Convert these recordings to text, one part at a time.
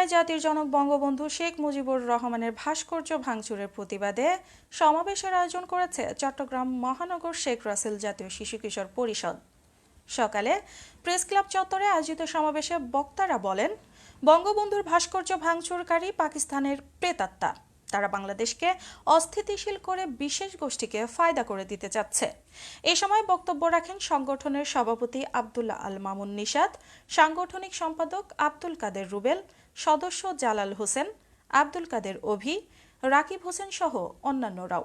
জেলায় জাতির জনক বঙ্গবন্ধু শেখ মুজিবুর রহমানের ভাস্কর্য ভাঙচুরের প্রতিবাদে সমাবেশের আয়োজন করেছে চট্টগ্রাম মহানগর শেখ রাসেল জাতীয় শিশু কিশোর পরিষদ। সকালে প্রেস ক্লাব চত্বরে আয়োজিত সমাবেশে বক্তারা বলেন, বঙ্গবন্ধুর ভাস্কর্য ভাঙচুরকারী পাকিস্তানের প্রেতাত্মা। তারা বাংলাদেশকে অস্থিতিশীল করে বিশেষ গোষ্ঠীকে ফায়দা করে দিতে চাচ্ছে। এ সময় বক্তব্য রাখেন সংগঠনের সভাপতি আব্দুল্লাহ আল মামুন নিশাত, সাংগঠনিক সম্পাদক আব্দুল কাদের রুবেল, সদস্য জালাল হোসেন, আব্দুল কাদের অভি, রাকিব হোসেন সহ অন্যান্যরাও।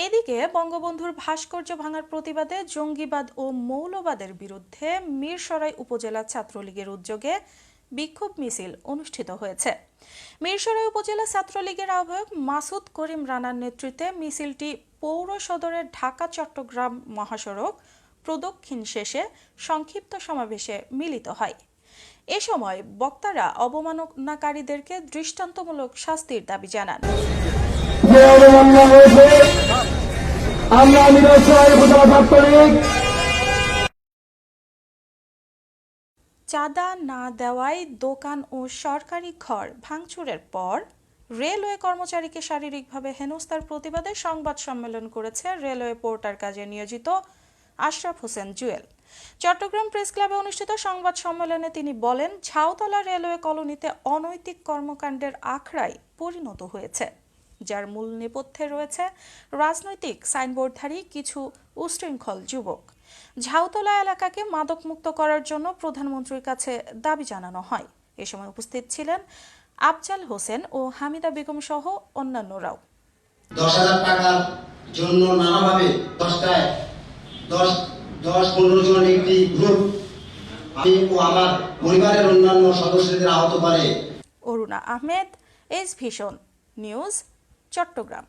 এদিকে বঙ্গবন্ধুর ভাস্কর্য ভাঙার প্রতিবাদে জঙ্গিবাদ ও মৌলবাদের বিরুদ্ধে মিরসরাই উপজেলা ছাত্রলীগের উদ্যোগে বিক্ষোভ মিছিল অনুষ্ঠিত হয়েছে। মিরসরাই উপজেলা ছাত্রলীগের আহ্বায়ক মাসুদ করিম রানার নেতৃত্বে মিছিলটি পৌর সদরের ঢাকা চট্টগ্রাম মহাসড়ক প্রদক্ষিণ শেষে সংক্ষিপ্ত সমাবেশে মিলিত হয়। এ সময় বক্তারা অবমাননাকারীদেরকে দৃষ্টান্তমূলক শাস্তির দাবি জানান। চাঁদা না দেওয়ায় দোকান ও সরকারি ঘর ভাঙচুরের পর রেলওয়ে কর্মচারীকে শারীরিকভাবে হেনস্থার প্রতিবাদে সংবাদ সম্মেলন করেছে রেলওয়ে পোর্টার কাজে নিয়োজিত আশরাফ হোসেন জুয়েল। চট্টগ্রাম প্রেস ক্লাবে অনুষ্ঠিত সংবাদ সম্মেলনে তিনি বলেন, ঝাউতলা রেলওয়ে কলোনিতে অনৈতিক কর্মকাণ্ডের আখড়ায় পরিণত হয়েছে, যার মূল নেপথ্যে রয়েছে রাজনৈতিক সাইনবোর্ডধারী কিছু উশৃঙ্খল যুবক। ঝাউতলা এলাকাকে মাদকমুক্ত করার জন্য প্রধানমন্ত্রীর কাছে দাবি জানানো হয়। এ সময় উপস্থিত ছিলেন আফজাল হোসেন ও হামিদা বেগম সহ অন্যান্যরাও। 10,000 টাকার জন্য নানাভাবে 10-15 জন একটি গ্রুপ আমি ও আমার পরিবারের অন্যান্য সদস্যদের আহত করে। Aruna Ahmed, S vision news, Chittagong.